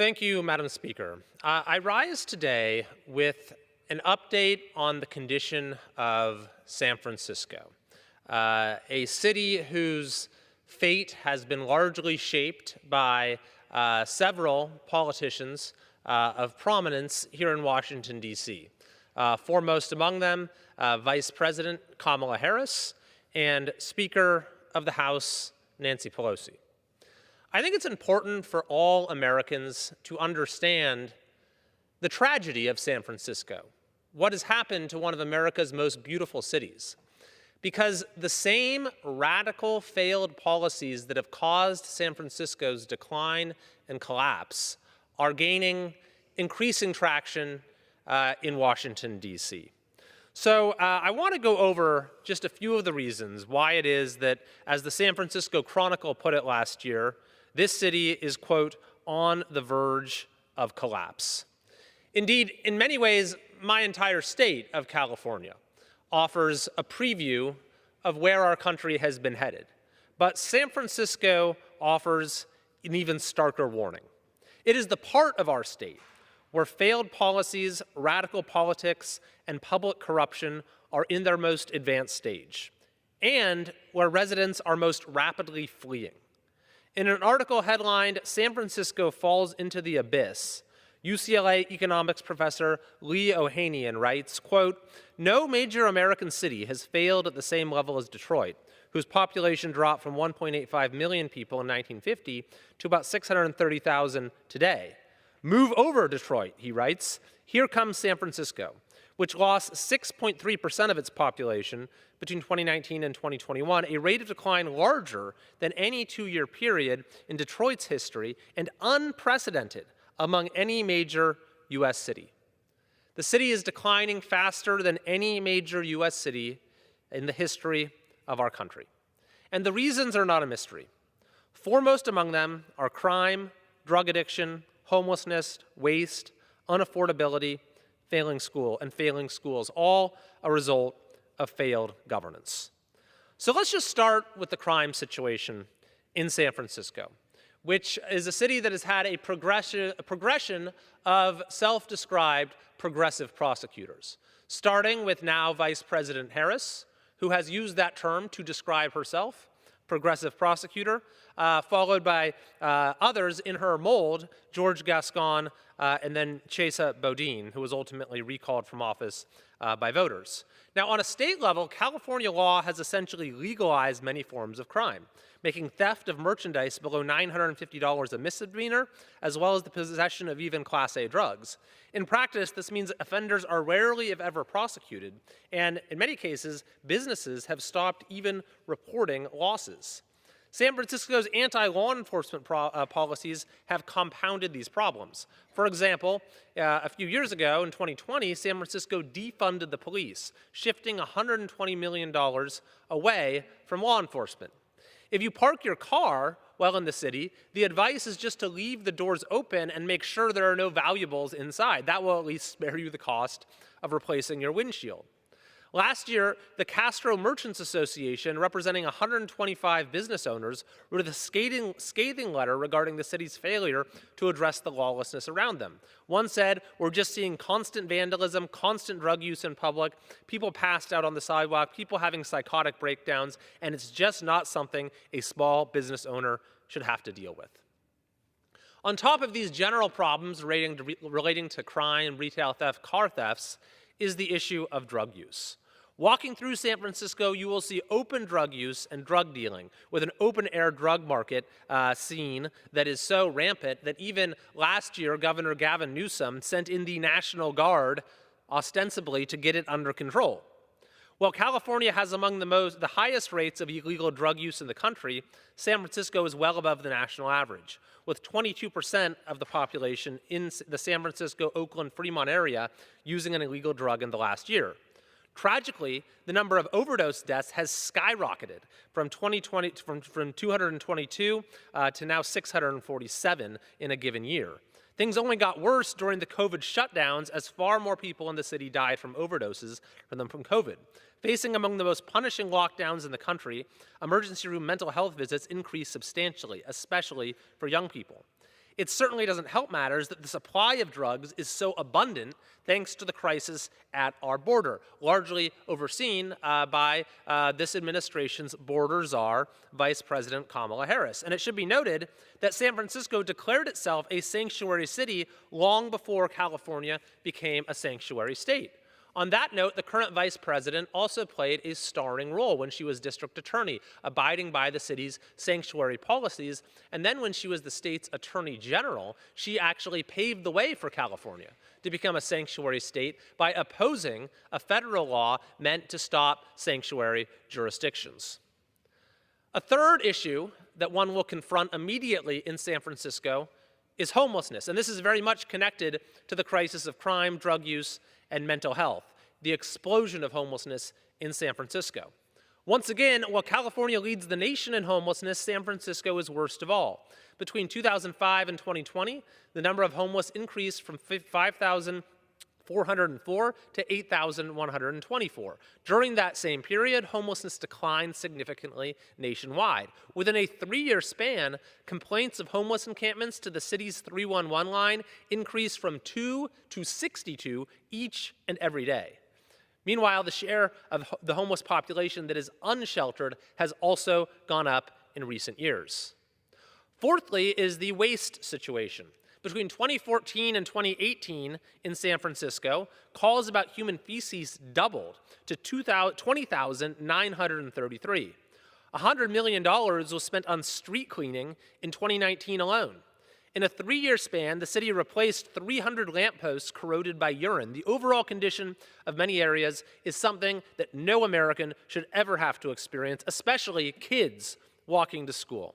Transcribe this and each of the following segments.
Thank you, Madam Speaker. I rise today with an update on the condition of San Francisco, a city whose fate has been largely shaped by several politicians of prominence here in Washington, D.C. Foremost among them, Vice President Kamala Harris and Speaker of the House Nancy Pelosi. I think it's important for all Americans to understand the tragedy of San Francisco, what has happened to one of America's most beautiful cities, because the same radical failed policies that have caused San Francisco's decline and collapse are gaining increasing traction in Washington, D.C. So I want to go over just a few of the reasons why it is that, as the San Francisco Chronicle put it last year, this city is, quote, on the verge of collapse. Indeed, in many ways, my entire state of California offers a preview of where our country has been headed. But San Francisco offers an even starker warning. It is the part of our state where failed policies, radical politics, and public corruption are in their most advanced stage, and where residents are most rapidly fleeing. In an article headlined, "San Francisco Falls into the Abyss," UCLA economics professor Lee Ohanian writes, quote, "No major American city has failed at the same level as Detroit, whose population dropped from 1.85 million people in 1950 to about 630,000 today. Move over Detroit," he writes. "Here comes San Francisco, which lost 6.3% of its population between 2019 and 2021, a rate of decline larger than any two-year period in Detroit's history and unprecedented among any major U.S. city. The city is declining faster than any major U.S. city in the history of our country. And the reasons are not a mystery. Foremost among them are crime, drug addiction, homelessness, waste, unaffordability, failing schools, all a result of failed governance. So let's just start with the crime situation in San Francisco, which is a city that has had a progression of self-described progressive prosecutors, starting with now Vice President Harris, who has used that term to describe herself, progressive prosecutor, followed by others in her mold, George Gascon, and then Chesa Boudin, who was ultimately recalled from office by voters. Now, on a state level, California law has essentially legalized many forms of crime, making theft of merchandise below $950 a misdemeanor, as well as the possession of even Class A drugs. In practice, this means offenders are rarely, if ever, prosecuted, and in many cases, businesses have stopped even reporting losses. San Francisco's anti-law enforcement policies have compounded these problems. For example, a few years ago, in 2020, San Francisco defunded the police, shifting $120 million away from law enforcement. If you park your car while in the city, the advice is just to leave the doors open and make sure there are no valuables inside. That will at least spare you the cost of replacing your windshield. Last year, the Castro Merchants Association, representing 125 business owners, wrote a scathing letter regarding the city's failure to address the lawlessness around them. One said, "We're just seeing constant vandalism, constant drug use in public, people passed out on the sidewalk, people having psychotic breakdowns, and it's just not something a small business owner should have to deal with." On top of these general problems relating to crime, retail theft, car thefts, is the issue of drug use. Walking through San Francisco, you will see open drug use and drug dealing, with an open-air drug market scene that is so rampant that even last year, Governor Gavin Newsom sent in the National Guard, ostensibly to get it under control. While California has among the highest rates of illegal drug use in the country, San Francisco is well above the national average, with 22% of the population in the San Francisco-Oakland-Fremont area using an illegal drug in the last year. Tragically, the number of overdose deaths has skyrocketed from 222 to now 647 in a given year. Things only got worse during the COVID shutdowns as far more people in the city died from overdoses than from COVID. Facing among the most punishing lockdowns in the country, emergency room mental health visits increased substantially, especially for young people. It certainly doesn't help matters that the supply of drugs is so abundant thanks to the crisis at our border, largely overseen by this administration's border czar, Vice President Kamala Harris. And it should be noted that San Francisco declared itself a sanctuary city long before California became a sanctuary state. On that note, the current vice president also played a starring role when she was district attorney, abiding by the city's sanctuary policies. And then when she was the state's attorney general, she actually paved the way for California to become a sanctuary state by opposing a federal law meant to stop sanctuary jurisdictions. A third issue that one will confront immediately in San Francisco is homelessness. And this is very much connected to the crisis of crime, drug use, and mental health, the explosion of homelessness in San Francisco. Once again, while California leads the nation in homelessness, San Francisco is worst of all. Between 2005 and 2020, the number of homeless increased from 5,404 to 8,124. During that same period, homelessness declined significantly nationwide. Within a 3-year span, complaints of homeless encampments to the city's 311 line increased from 2 to 62 each and every day. Meanwhile, the share of the homeless population that is unsheltered has also gone up in recent years. Fourthly is the waste situation. Between 2014 and 2018 in San Francisco, calls about human feces doubled to 20,933. $100 million was spent on street cleaning in 2019 alone. In a 3-year span, the city replaced 300 lampposts corroded by urine. The overall condition of many areas is something that no American should ever have to experience, especially kids walking to school.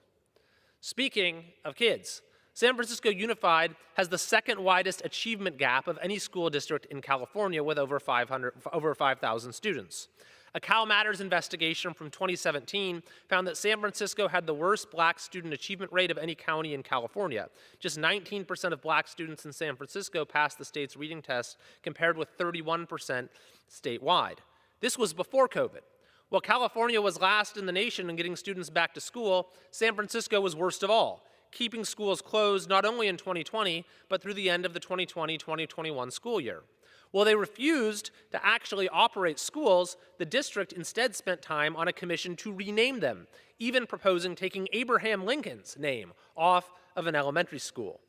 Speaking of kids, San Francisco Unified has the second widest achievement gap of any school district in California with over 5,000 students. A Cal Matters investigation from 2017 found that San Francisco had the worst black student achievement rate of any county in California. Just 19% of black students in San Francisco passed the state's reading test, compared with 31% statewide. This was before COVID. While California was last in the nation in getting students back to school, San Francisco was worst of all, keeping schools closed not only in 2020, but through the end of the 2020-2021 school year. While they refused to actually operate schools, the district instead spent time on a commission to rename them, even proposing taking Abraham Lincoln's name off of an elementary school.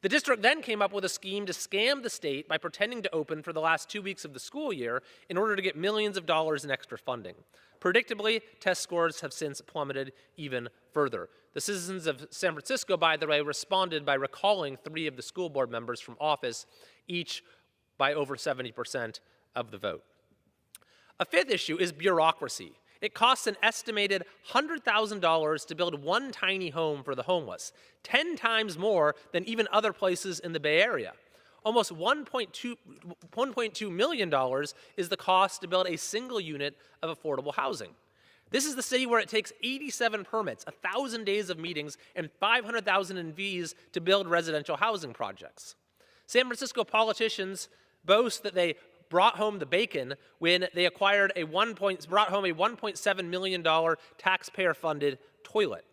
The district then came up with a scheme to scam the state by pretending to open for the last 2 weeks of the school year in order to get millions of dollars in extra funding. Predictably, test scores have since plummeted even further. The citizens of San Francisco, by the way, responded by recalling 3 of the school board members from office, each by over 70% of the vote. A fifth issue is bureaucracy. It costs an estimated $100,000 to build one tiny home for the homeless, 10 times more than even other places in the Bay Area. Almost $1.2 million is the cost to build a single unit of affordable housing. This is the city where it takes 87 permits, 1,000 days of meetings, and 500,000 in fees to build residential housing projects. San Francisco politicians boast that they brought home the bacon when they brought home a $1.7 million taxpayer-funded toilet.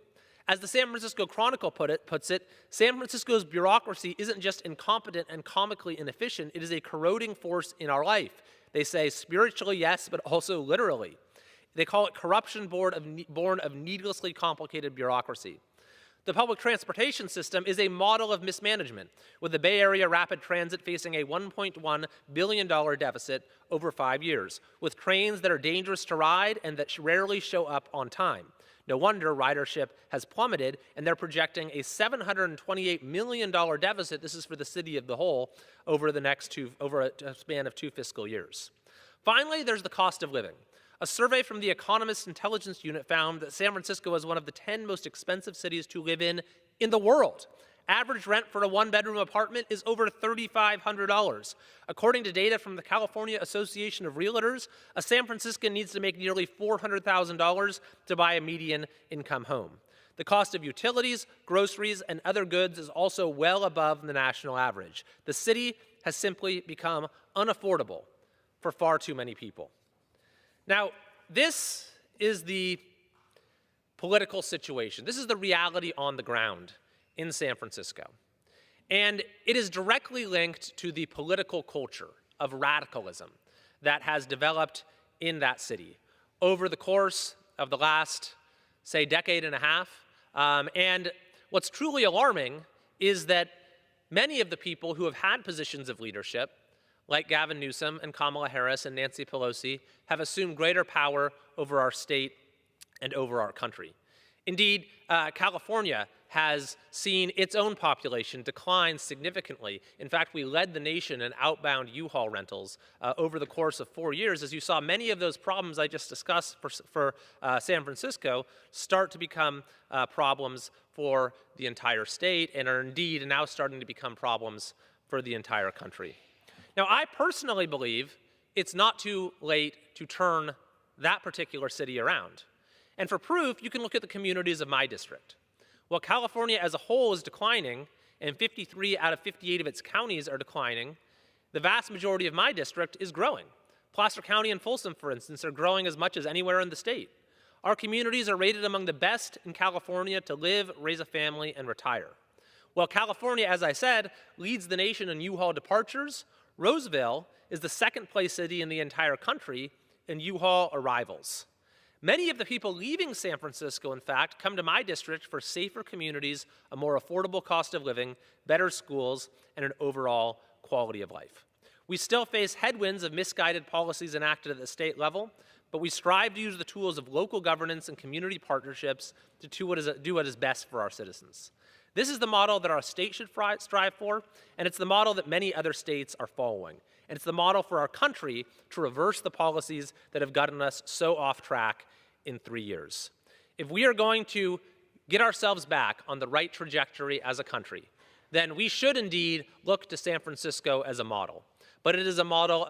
As the San Francisco Chronicle puts it, San Francisco's bureaucracy isn't just incompetent and comically inefficient, it is a corroding force in our life. They say spiritually, yes, but also literally. They call it corruption born of needlessly complicated bureaucracy. The public transportation system is a model of mismanagement, with the Bay Area Rapid Transit facing a $1.1 billion deficit over 5 years, with trains that are dangerous to ride and that rarely show up on time. No wonder ridership has plummeted, and they're projecting a $728 million deficit, this is for the city of the whole, over a span of 2 fiscal years. Finally, there's the cost of living. A survey from the Economist Intelligence Unit found that San Francisco is one of the 10 most expensive cities to live in the world. Average rent for a 1-bedroom apartment is over $3,500. According to data from the California Association of Realtors, a San Franciscan needs to make nearly $400,000 to buy a median income home. The cost of utilities, groceries, and other goods is also well above the national average. The city has simply become unaffordable for far too many people. Now, this is the political situation. This is the reality on the ground in San Francisco. And it is directly linked to the political culture of radicalism that has developed in that city over the course of the last, say, decade and a half. And what's truly alarming is that many of the people who have had positions of leadership, like Gavin Newsom and Kamala Harris and Nancy Pelosi, have assumed greater power over our state and over our country. Indeed, California has seen its own population decline significantly. In fact, we led the nation in outbound U-Haul rentals over the course of 4 years, as you saw many of those problems I just discussed for San Francisco start to become problems for the entire state and are indeed now starting to become problems for the entire country. Now, I personally believe it's not too late to turn that particular city around. And for proof, you can look at the communities of my district. While California as a whole is declining, and 53 out of 58 of its counties are declining, the vast majority of my district is growing. Placer County and Folsom, for instance, are growing as much as anywhere in the state. Our communities are rated among the best in California to live, raise a family, and retire. While California, as I said, leads the nation in U-Haul departures, Roseville is the second-place city in the entire country in U-Haul arrivals. Many of the people leaving San Francisco, in fact, come to my district for safer communities, a more affordable cost of living, better schools, and an overall quality of life. We still face headwinds of misguided policies enacted at the state level, but we strive to use the tools of local governance and community partnerships to do what is best for our citizens. This is the model that our state should strive for, and it's the model that many other states are following. And it's the model for our country to reverse the policies that have gotten us so off track in 3 years. If we are going to get ourselves back on the right trajectory as a country, then we should indeed look to San Francisco as a model. But it is a model